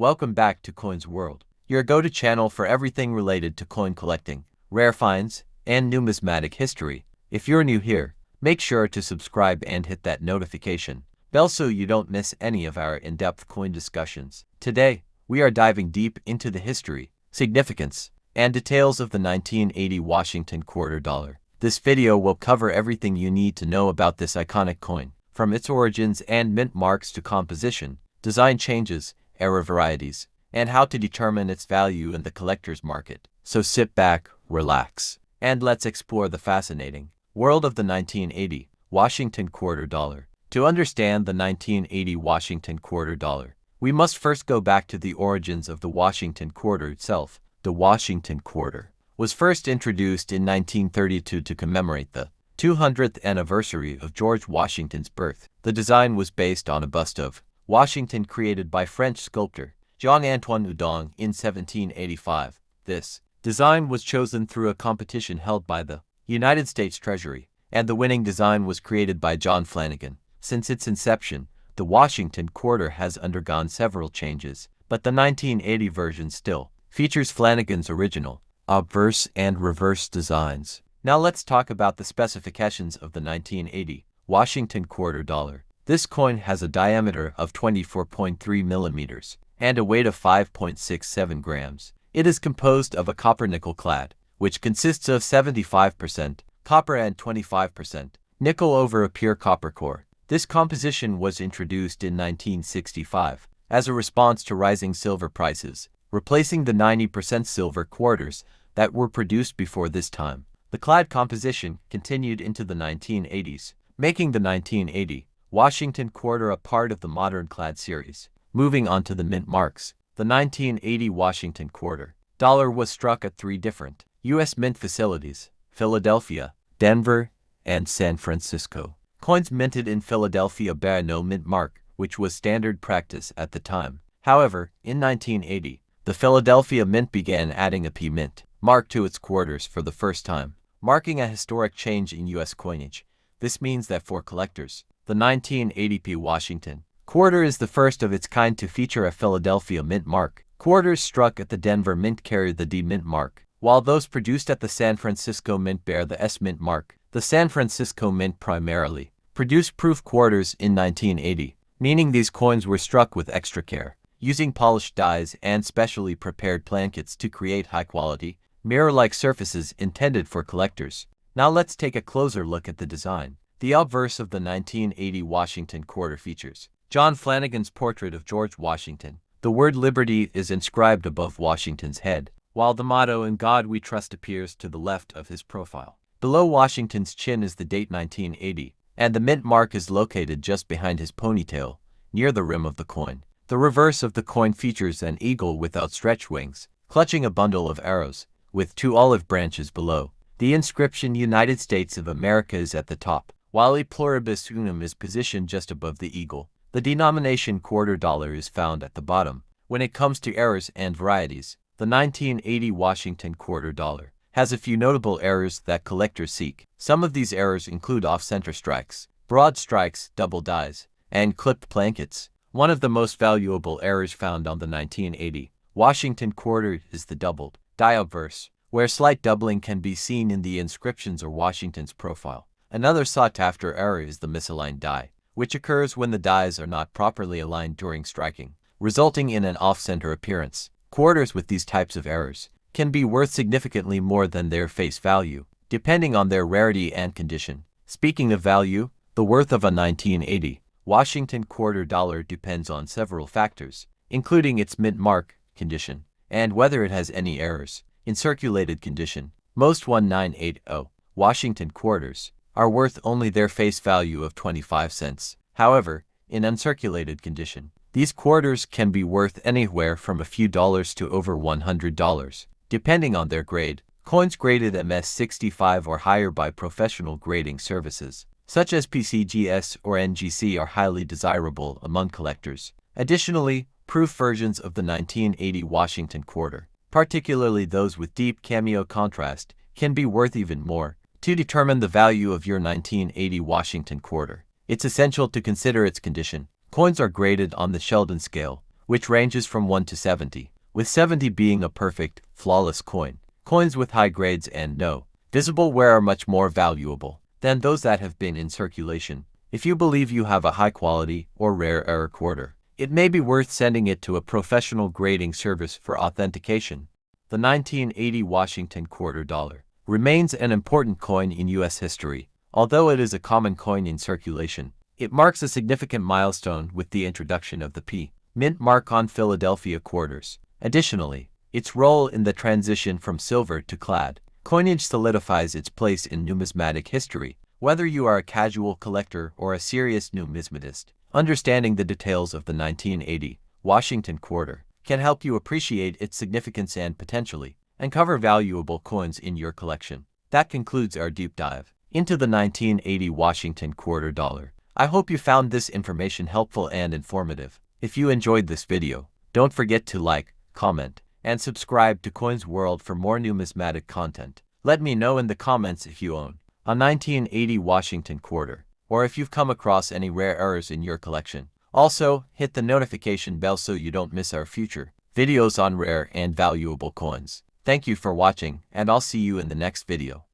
Welcome back to Coins World, your go-to channel for everything related to coin collecting, rare finds, and numismatic history. If you're new here, make sure to subscribe and hit that notification bell so you don't miss any of our in-depth coin discussions. Today, we are diving deep into the history, significance, and details of the 1980 Washington quarter dollar. This video will cover everything you need to know about this iconic coin, from its origins and mint marks to composition, design changes, era varieties, and how to determine its value in the collector's market. So sit back, relax, and let's explore the fascinating world of the 1980 Washington quarter dollar. To understand the 1980 Washington quarter dollar, we must first go back to the origins of the Washington quarter itself. The Washington quarter was first introduced in 1932 to commemorate the 200th anniversary of George Washington's birth. The design was based on a bust of Washington created by French sculptor Jean-Antoine Houdon in 1785. This design was chosen through a competition held by the United States Treasury, and the winning design was created by John Flanagan. Since its inception, the Washington quarter has undergone several changes, but the 1980 version still features Flanagan's original obverse and reverse designs. Now let's talk about the specifications of the 1980 Washington quarter dollar. This coin has a diameter of 24.3 millimeters and a weight of 5.67 grams. It is composed of a copper nickel clad, which consists of 75% copper and 25% nickel over a pure copper core. This composition was introduced in 1965 as a response to rising silver prices, replacing the 90% silver quarters that were produced before this time. The clad composition continued into the 1980s, making the 1980 Washington quarter a part of the modern clad series. Moving on to the mint marks, the 1980 Washington quarter dollar was struck at 3 different U.S. mint facilities: Philadelphia, Denver, and San Francisco. Coins minted in Philadelphia bear no mint mark, which was standard practice at the time. However, in 1980, the Philadelphia Mint began adding a P mint mark to its quarters for the first time, marking a historic change in U.S. coinage. This means that for collectors, the 1980 P Washington quarter is the first of its kind to feature a Philadelphia Mint mark. Quarters struck at the Denver Mint carry the D Mint mark, while those produced at the San Francisco Mint bear the S Mint mark. The San Francisco Mint primarily produced proof quarters in 1980, meaning these coins were struck with extra care, using polished dies and specially prepared plankets to create high-quality, mirror-like surfaces intended for collectors. Now let's take a closer look at the design. The obverse of the 1980 Washington quarter features John Flanagan's portrait of George Washington. The word Liberty is inscribed above Washington's head, while the motto "In God We Trust" appears to the left of his profile. Below Washington's chin is the date 1980, and the mint mark is located just behind his ponytail, near the rim of the coin. The reverse of the coin features an eagle with outstretched wings, clutching a bundle of arrows, with 2 olive branches below. The inscription "United States of America" is at the top, while "E Pluribus Unum" is positioned just above the eagle. The denomination quarter dollar is found at the bottom. When it comes to errors and varieties, the 1980 Washington quarter dollar has a few notable errors that collectors seek. Some of these errors include off-center strikes, broad strikes, double dies, and clipped plankets. One of the most valuable errors found on the 1980 Washington quarter is the doubled die obverse, where slight doubling can be seen in the inscriptions or Washington's profile. Another sought-after error is the misaligned die, which occurs when the dies are not properly aligned during striking, resulting in an off-center appearance. Quarters with these types of errors can be worth significantly more than their face value, depending on their rarity and condition. Speaking of value, the worth of a 1980 Washington quarter dollar depends on several factors, including its mint mark, condition, and whether it has any errors. In circulated condition, most 1980 Washington quarters are worth only their face value of 25 cents. However, in uncirculated condition, these quarters can be worth anywhere from a few dollars to over $100, depending on their grade. Coins graded MS-65 or higher by professional grading services, such as PCGS or NGC, are highly desirable among collectors. Additionally, proof versions of the 1980 Washington quarter, particularly those with deep cameo contrast, can be worth even more. To determine the value of your 1980 Washington quarter, it's essential to consider its condition. Coins are graded on the Sheldon scale, which ranges from 1 to 70, with 70 being a perfect, flawless coin. Coins with high grades and no visible wear are much more valuable than those that have been in circulation. If you believe you have a high-quality or rare quarter, it may be worth sending it to a professional grading service for authentication. The 1980 Washington quarter dollar remains an important coin in U.S. history. Although it is a common coin in circulation, it marks a significant milestone with the introduction of the P mint mark on Philadelphia quarters. Additionally, its role in the transition from silver to clad coinage solidifies its place in numismatic history. Whether you are a casual collector or a serious numismatist, understanding the details of the 1980 Washington quarter can help you appreciate its significance and potentially uncover valuable coins in your collection. That concludes our deep dive into the 1980 Washington quarter dollar. I hope you found this information helpful and informative. If you enjoyed this video, don't forget to like, comment, and subscribe to Coins World for more numismatic content. Let me know in the comments if you own a 1980 Washington quarter, or if you've come across any rare errors in your collection. Also, hit the notification bell so you don't miss our future videos on rare and valuable coins. Thank you for watching, and I'll see you in the next video.